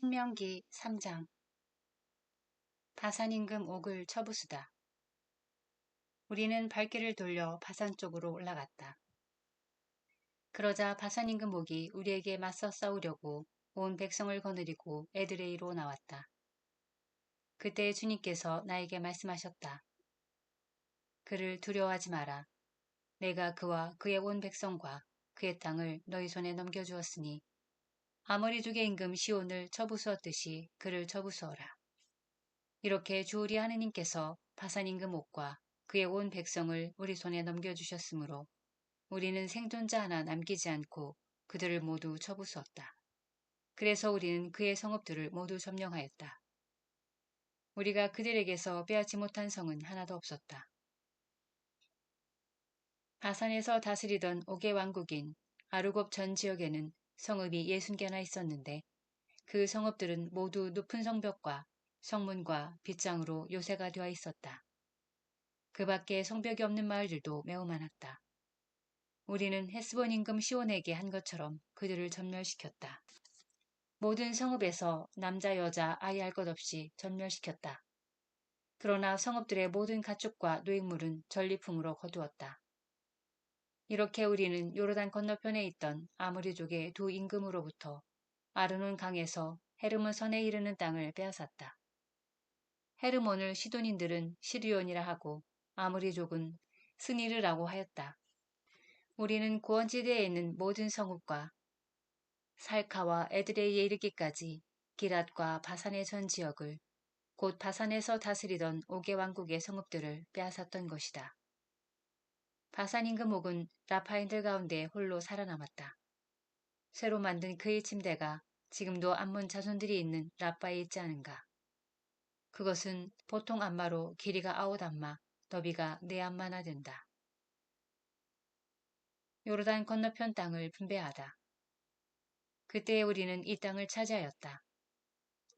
신명기 3장. 바산 임금 옥을 쳐부수다. 우리는 발길을 돌려 바산 쪽으로 올라갔다. 그러자 바산 임금 옥이 우리에게 맞서 싸우려고 온 백성을 거느리고 에드레이로 나왔다. 그때 주님께서 나에게 말씀하셨다. 그를 두려워하지 마라. 내가 그와 그의 온 백성과 그의 땅을 너희 손에 넘겨주었으니 아모리族의 임금 시온을 쳐부수었듯이 그를 쳐부수어라. 이렇게 주 우리 하느님께서 바산 임금 옥과 그의 온 백성을 우리 손에 넘겨주셨으므로 우리는 생존자 하나 남기지 않고 그들을 모두 쳐부수었다. 그래서 우리는 그의 성읍들을 모두 점령하였다. 우리가 그들에게서 빼앗지 못한 성은 하나도 없었다. 바산에서 다스리던 옥의 왕국인 아르곱 전 지역에는 성읍이 60개나 있었는데 그 성읍들은 모두 높은 성벽과 성문과 빗장으로 요새가 되어 있었다. 그 밖에 성벽이 없는 마을들도 매우 많았다. 우리는 헤스본 임금 시온에게 한 것처럼 그들을 전멸시켰다. 모든 성읍에서 남자 여자 아이 할 것 없이 전멸시켰다. 그러나 성읍들의 모든 가축과 노획물은 전리품으로 거두었다. 이렇게 우리는 요르단 건너편에 있던 아모리족의 두 임금으로부터 아르논 강에서 헤르몬 선에 이르는 땅을 빼앗았다. 헤르몬을 시돈인들은 시르온이라 하고 아모리족은 스니르라고 하였다. 우리는 고원지대에 있는 모든 성읍과 살카와 에드레이에 이르기까지 기랏과 바산의 전 지역을 곧 바산에서 다스리던 옥의 왕국의 성읍들을 빼앗았던 것이다. 바산 임금 옥은 라파인들 가운데 홀로 살아남았다. 새로 만든 그의 침대가 지금도 암몬 자손들이 있는 라파에 있지 않은가. 그것은 보통 암마로 길이가 9암마, 너비가 4암마나 된다. 요르단 건너편 땅을 분배하다. 그때 우리는 이 땅을 차지하였다.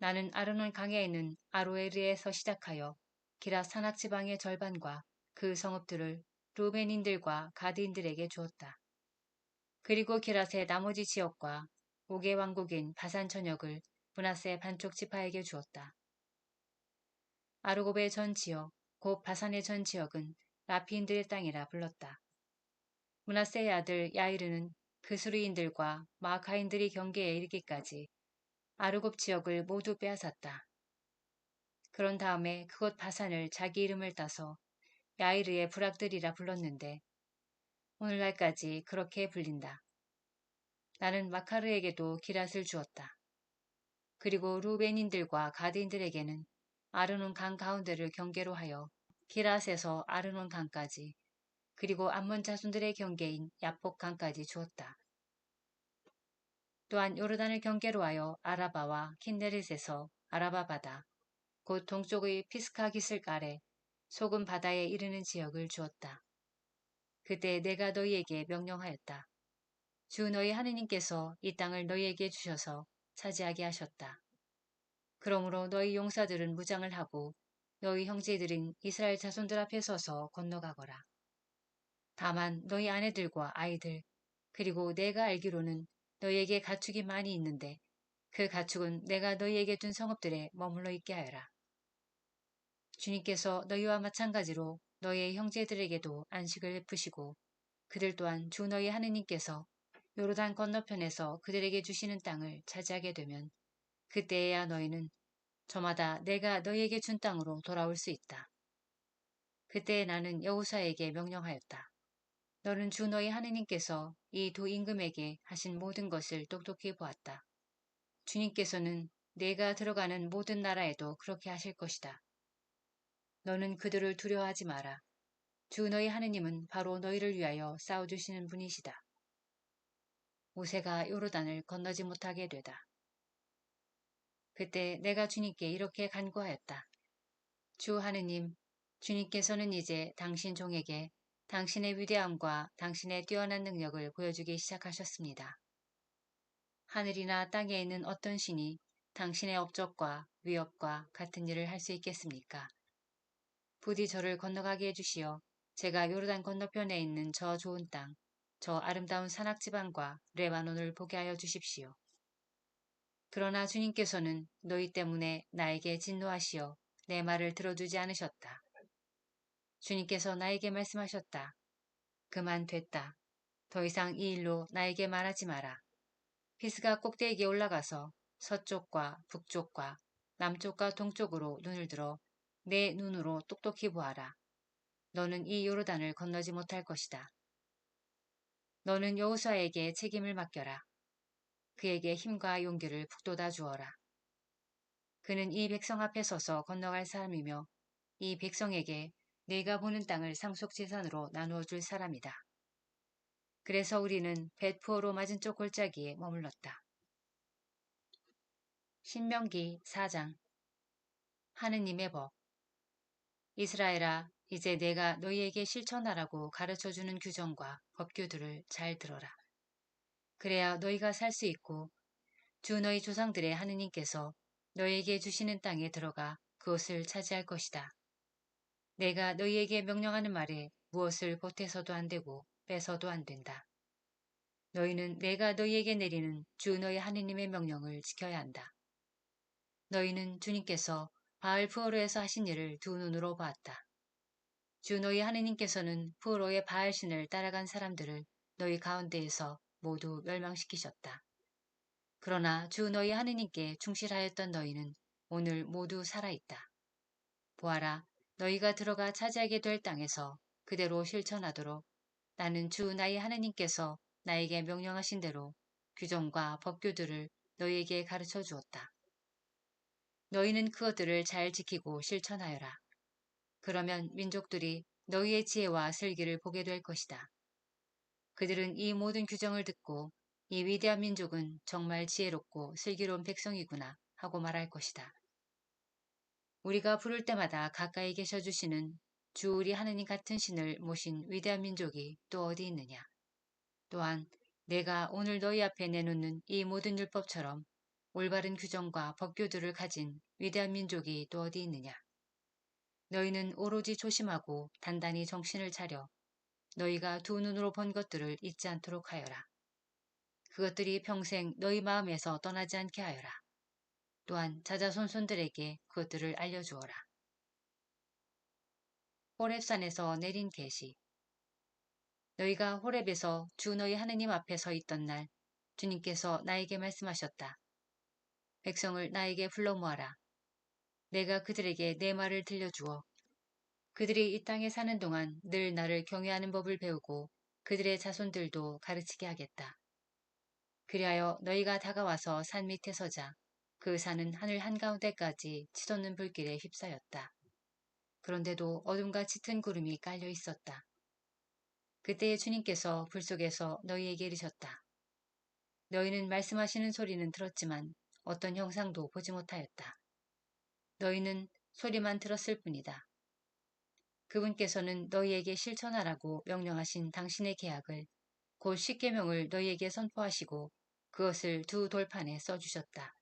나는 아르논 강에 있는 아로에르에서 시작하여 기랏 산악 지방의 절반과 그 성읍들을 루벤인들과 가드인들에게 주었다. 그리고 기랏의 나머지 지역과 옥의 왕국인 바산 전역을 므낫세 반쪽 지파에게 주었다. 아르곱의 전 지역, 곧 바산의 전 지역은 라피인들의 땅이라 불렀다. 므낫세의 아들 야이르는 그스루인들과 마아카인들이 경계에 이르기까지 아르곱 지역을 모두 빼앗았다. 그런 다음에 그곳 바산을 자기 이름을 따서 야이르의 부락들이라 불렀는데 오늘날까지 그렇게 불린다. 나는 마카르에게도 기랏을 주었다. 그리고 루벤인들과 가드인들에게는 아르논 강 가운데를 경계로 하여 기랏에서 아르논 강까지 그리고 암몬 자손들의 경계인 야폭 강까지 주었다. 또한 요르단을 경계로 하여 아라바와 킨네릿에서 아라바 바다, 곧 동쪽의 피스카 기슭 아래 소금 바다에 이르는 지역을 주었다. 그때 내가 너희에게 명령하였다. 주 너희 하느님께서 이 땅을 너희에게 주셔서 차지하게 하셨다. 그러므로 너희 용사들은 무장을 하고 너희 형제들은 이스라엘 자손들 앞에 서서 건너가거라. 다만 너희 아내들과 아이들 그리고 내가 알기로는 너희에게 가축이 많이 있는데 그 가축은 내가 너희에게 둔 성읍들에 머물러 있게 하여라. 주님께서 너희와 마찬가지로 너희의 형제들에게도 안식을 베푸시고 그들 또한 주 너희 하느님께서 요르단 건너편에서 그들에게 주시는 땅을 차지하게 되면 그때에야 너희는 저마다 내가 너희에게 준 땅으로 돌아올 수 있다. 그때 나는 여호사에게 명령하였다. 너는 주 너희 하느님께서 이 두 임금에게 하신 모든 것을 똑똑히 보았다. 주님께서는 내가 들어가는 모든 나라에도 그렇게 하실 것이다. 너는 그들을 두려워하지 마라. 주 너희 하느님은 바로 너희를 위하여 싸워주시는 분이시다. 모세가 요르단을 건너지 못하게 되다. 그때 내가 주님께 이렇게 간구하였다. 주 하느님, 주님께서는 이제 당신 종에게 당신의 위대함과 당신의 뛰어난 능력을 보여주기 시작하셨습니다. 하늘이나 땅에 있는 어떤 신이 당신의 업적과 위협과 같은 일을 할 수 있겠습니까? 부디 저를 건너가게 해주시어 제가 요르단 건너편에 있는 저 좋은 땅, 저 아름다운 산악지방과 레바논을 보게 하여 주십시오. 그러나 주님께서는 너희 때문에 나에게 진노하시어 내 말을 들어주지 않으셨다. 주님께서 나에게 말씀하셨다. 그만 됐다. 더 이상 이 일로 나에게 말하지 마라. 피스가 꼭대기에 올라가서 서쪽과 북쪽과 남쪽과 동쪽으로 눈을 들어 내 눈으로 똑똑히 보아라. 너는 이 요르단을 건너지 못할 것이다. 너는 여호수아에게 책임을 맡겨라. 그에게 힘과 용기를 북돋아 주어라. 그는 이 백성 앞에 서서 건너갈 사람이며 이 백성에게 내가 보는 땅을 상속재산으로 나누어 줄 사람이다. 그래서 우리는 벳푸어로 맞은쪽 골짜기에 머물렀다. 신명기 4장. 하느님의 법. 이스라엘아, 이제 내가 너희에게 실천하라고 가르쳐주는 규정과 법규들을 잘 들어라. 그래야 너희가 살 수 있고 주 너희 조상들의 하느님께서 너희에게 주시는 땅에 들어가 그것을 차지할 것이다. 내가 너희에게 명령하는 말에 무엇을 보태서도 안 되고 빼서도 안 된다. 너희는 내가 너희에게 내리는 주 너희 하느님의 명령을 지켜야 한다. 너희는 주님께서 바알 푸어로에서 하신 일을 두 눈으로 보았다. 주 너희 하느님께서는 푸어로의 바알신을 따라간 사람들을 너희 가운데에서 모두 멸망시키셨다. 그러나 주 너희 하느님께 충실하였던 너희는 오늘 모두 살아있다. 보아라, 너희가 들어가 차지하게 될 땅에서 그대로 실천하도록 나는 주 나의 하느님께서 나에게 명령하신 대로 규정과 법규들을 너희에게 가르쳐 주었다. 너희는 그것들을 잘 지키고 실천하여라. 그러면 민족들이 너희의 지혜와 슬기를 보게 될 것이다. 그들은 이 모든 규정을 듣고 이 위대한 민족은 정말 지혜롭고 슬기로운 백성이구나 하고 말할 것이다. 우리가 부를 때마다 가까이 계셔 주시는 주 우리 하느님 같은 신을 모신 위대한 민족이 또 어디 있느냐. 또한 내가 오늘 너희 앞에 내놓는 이 모든 율법처럼 올바른 규정과 법규들을 가진 위대한 민족이 또 어디 있느냐. 너희는 오로지 조심하고 단단히 정신을 차려 너희가 두 눈으로 본 것들을 잊지 않도록 하여라. 그것들이 평생 너희 마음에서 떠나지 않게 하여라. 또한 자자손손들에게 그것들을 알려주어라. 호렙산에서 내린 계시. 너희가 호렙에서 주 너희 하느님 앞에 서 있던 날 주님께서 나에게 말씀하셨다. 백성을 나에게 불러 모아라. 내가 그들에게 내 말을 들려주어 그들이 이 땅에 사는 동안 늘 나를 경외하는 법을 배우고 그들의 자손들도 가르치게 하겠다. 그리하여 너희가 다가와서 산 밑에 서자. 그 산은 하늘 한가운데까지 치솟는 불길에 휩싸였다. 그런데도 어둠과 짙은 구름이 깔려 있었다. 그때에 주님께서 불 속에서 너희에게 이르셨다. 너희는 말씀하시는 소리는 들었지만 어떤 형상도 보지 못하였다. 너희는 소리만 들었을 뿐이다. 그분께서는 너희에게 실천하라고 명령하신 당신의 계약을 곧 십계명을 너희에게 선포하시고 그것을 두 돌판에 써주셨다.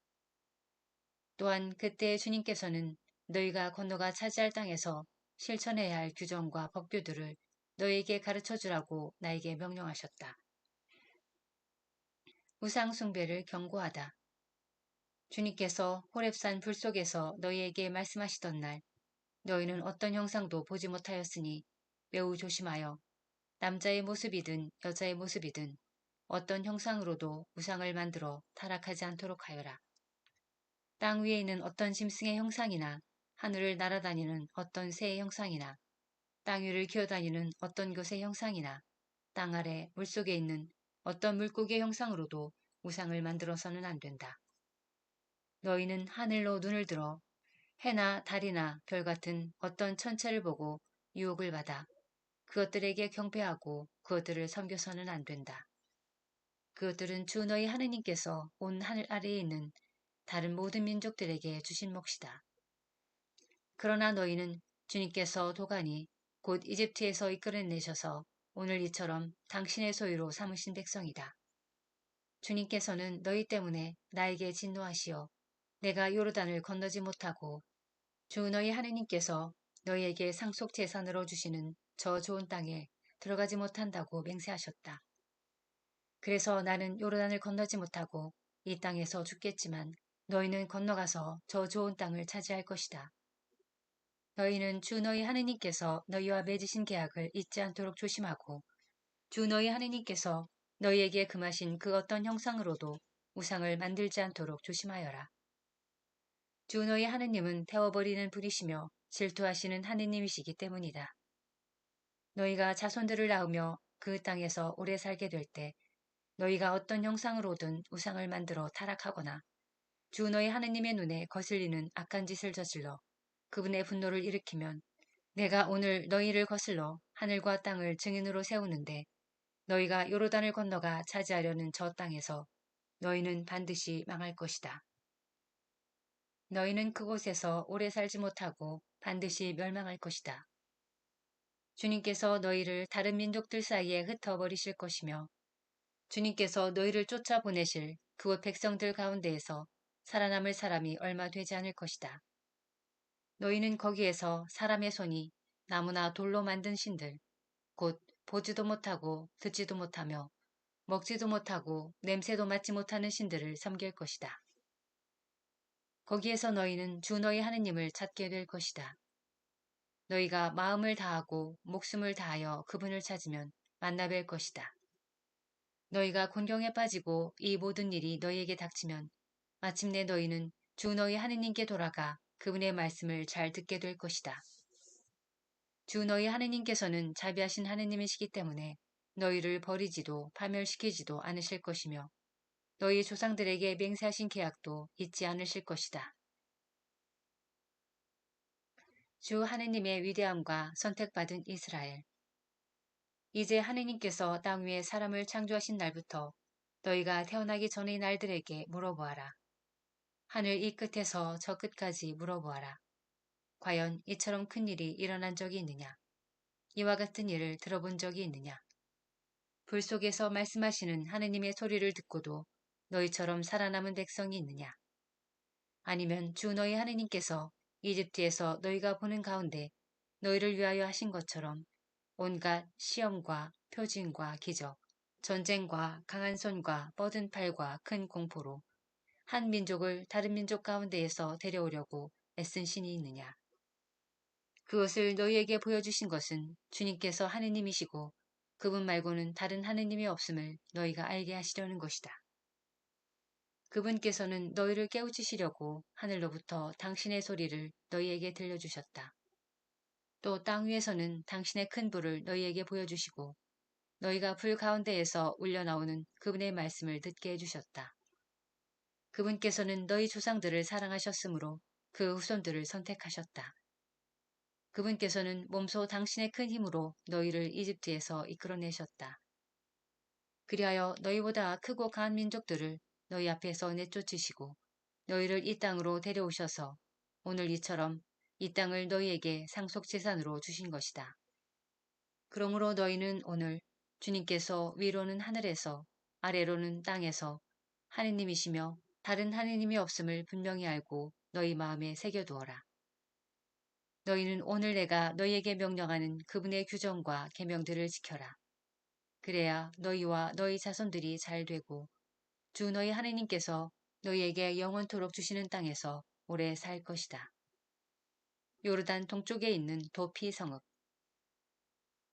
또한 그때 주님께서는 너희가 건너가 차지할 땅에서 실천해야 할 규정과 법규들을 너희에게 가르쳐 주라고 나에게 명령하셨다. 우상 숭배를 경고하다. 주님께서 호렙산 불 속에서 너희에게 말씀하시던 날 너희는 어떤 형상도 보지 못하였으니 매우 조심하여 남자의 모습이든 여자의 모습이든 어떤 형상으로도 우상을 만들어 타락하지 않도록 하여라. 땅 위에 있는 어떤 짐승의 형상이나 하늘을 날아다니는 어떤 새의 형상이나 땅 위를 기어다니는 어떤 것의 형상이나 땅 아래 물속에 있는 어떤 물고기의 형상으로도 우상을 만들어서는 안 된다. 너희는 하늘로 눈을 들어 해나 달이나 별 같은 어떤 천체를 보고 유혹을 받아 그것들에게 경배하고 그것들을 섬겨서는 안 된다. 그것들은 주 너희 하느님께서 온 하늘 아래에 있는 다른 모든 민족들에게 주신 몫이다. 그러나 너희는 주님께서 도가니 곧 이집트에서 이끌어내셔서 오늘 이처럼 당신의 소유로 삼으신 백성이다. 주님께서는 너희 때문에 나에게 진노하시어 내가 요르단을 건너지 못하고 주 너희 하느님께서 너희에게 상속 재산으로 주시는 저 좋은 땅에 들어가지 못한다고 맹세하셨다. 그래서 나는 요르단을 건너지 못하고 이 땅에서 죽겠지만 너희는 건너가서 저 좋은 땅을 차지할 것이다. 너희는 주 너희 하느님께서 너희와 맺으신 계약을 잊지 않도록 조심하고 주 너희 하느님께서 너희에게 금하신 그 어떤 형상으로도 우상을 만들지 않도록 조심하여라. 주 너희 하느님은 태워버리는 분이시며 질투하시는 하느님이시기 때문이다. 너희가 자손들을 낳으며 그 땅에서 오래 살게 될 때 너희가 어떤 형상으로든 우상을 만들어 타락하거나 주 너희 하느님의 눈에 거슬리는 악한 짓을 저질러 그분의 분노를 일으키면 내가 오늘 너희를 거슬러 하늘과 땅을 증인으로 세우는데 너희가 요르단을 건너가 차지하려는 저 땅에서 너희는 반드시 망할 것이다. 너희는 그곳에서 오래 살지 못하고 반드시 멸망할 것이다. 주님께서 너희를 다른 민족들 사이에 흩어버리실 것이며 주님께서 너희를 쫓아보내실 그곳 백성들 가운데에서 살아남을 사람이 얼마 되지 않을 것이다. 너희는 거기에서 사람의 손이 나무나 돌로 만든 신들, 곧 보지도 못하고 듣지도 못하며 먹지도 못하고 냄새도 맡지 못하는 신들을 섬길 것이다. 거기에서 너희는 주 너희 하느님을 찾게 될 것이다. 너희가 마음을 다하고 목숨을 다하여 그분을 찾으면 만나 뵐 것이다. 너희가 곤경에 빠지고 이 모든 일이 너희에게 닥치면 마침내 너희는 주 너희 하느님께 돌아가 그분의 말씀을 잘 듣게 될 것이다. 주 너희 하느님께서는 자비하신 하느님이시기 때문에 너희를 버리지도 파멸시키지도 않으실 것이며 너희 조상들에게 맹세하신 계약도 잊지 않으실 것이다. 주 하느님의 위대함과 선택받은 이스라엘. 이제 하느님께서 땅 위에 사람을 창조하신 날부터 너희가 태어나기 전의 날들에게 물어보아라. 하늘 이 끝에서 저 끝까지 물어보아라. 과연 이처럼 큰 일이 일어난 적이 있느냐? 이와 같은 일을 들어본 적이 있느냐? 불 속에서 말씀하시는 하느님의 소리를 듣고도 너희처럼 살아남은 백성이 있느냐? 아니면 주 너희 하느님께서 이집트에서 너희가 보는 가운데 너희를 위하여 하신 것처럼 온갖 시험과 표징과 기적, 전쟁과 강한 손과 뻗은 팔과 큰 공포로 한 민족을 다른 민족 가운데에서 데려오려고 애쓴 신이 있느냐? 그것을 너희에게 보여주신 것은 주님께서 하느님이시고 그분 말고는 다른 하느님이 없음을 너희가 알게 하시려는 것이다. 그분께서는 너희를 깨우치시려고 하늘로부터 당신의 소리를 너희에게 들려주셨다. 또 땅 위에서는 당신의 큰 불을 너희에게 보여주시고 너희가 불 가운데에서 울려나오는 그분의 말씀을 듣게 해주셨다. 그분께서는 너희 조상들을 사랑하셨으므로 그 후손들을 선택하셨다. 그분께서는 몸소 당신의 큰 힘으로 너희를 이집트에서 이끌어내셨다. 그리하여 너희보다 크고 강한 민족들을 너희 앞에서 내쫓으시고 너희를 이 땅으로 데려오셔서 오늘 이처럼 이 땅을 너희에게 상속재산으로 주신 것이다. 그러므로 너희는 오늘 주님께서 위로는 하늘에서 아래로는 땅에서 하느님이시며 다른 하느님이 없음을 분명히 알고 너희 마음에 새겨두어라. 너희는 오늘 내가 너희에게 명령하는 그분의 규정과 계명들을 지켜라. 그래야 너희와 너희 자손들이 잘 되고 주 너희 하느님께서 너희에게 영원토록 주시는 땅에서 오래 살 것이다. 요르단 동쪽에 있는 도피 성읍.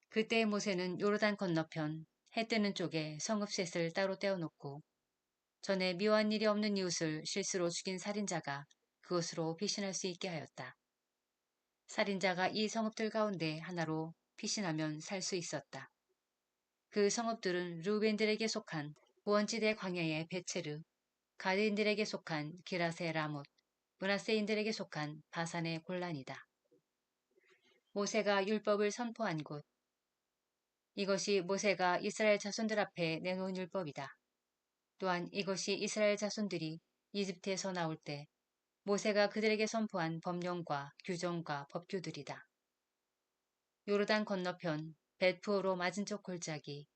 그때 모세는 요르단 건너편 해 뜨는 쪽에 성읍셋을 따로 떼어놓고 전에 미워한 일이 없는 이웃을 실수로 죽인 살인자가 그것으로 피신할 수 있게 하였다. 살인자가 이 성읍들 가운데 하나로 피신하면 살 수 있었다. 그 성읍들은 루벤들에게 속한 구원지대 광야의 베체르, 가드인들에게 속한 기라세 라못, 므낫세인들에게 속한 바산의 골란이다. 모세가 율법을 선포한 곳. 이것이 모세가 이스라엘 자손들 앞에 내놓은 율법이다. 또한 이것이 이스라엘 자손들이 이집트에서 나올 때 모세가 그들에게 선포한 법령과 규정과 법규들이다. 요르단 건너편 벳푸어로 맞은쪽 골짜기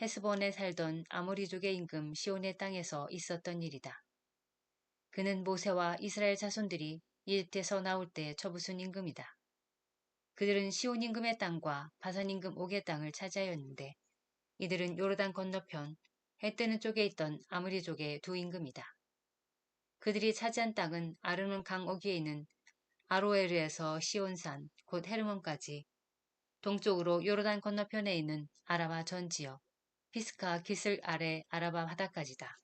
헤스본에 살던 아모리족의 임금 시온의 땅에서 있었던 일이다. 그는 모세와 이스라엘 자손들이 이집트에서 나올 때 쳐부순 임금이다. 그들은 시온 임금의 땅과 바산 임금 옥의 땅을 차지하였는데 이들은 요르단 건너편 해 뜨는 쪽에 있던 아모리족의 두 임금이다. 그들이 차지한 땅은 아르논 강 어귀에 있는 아로에르에서 시온산, 곧 헤르몬까지, 동쪽으로 요르단 건너편에 있는 아라바 전 지역, 피스카 기슭 아래 아라바 바다까지다.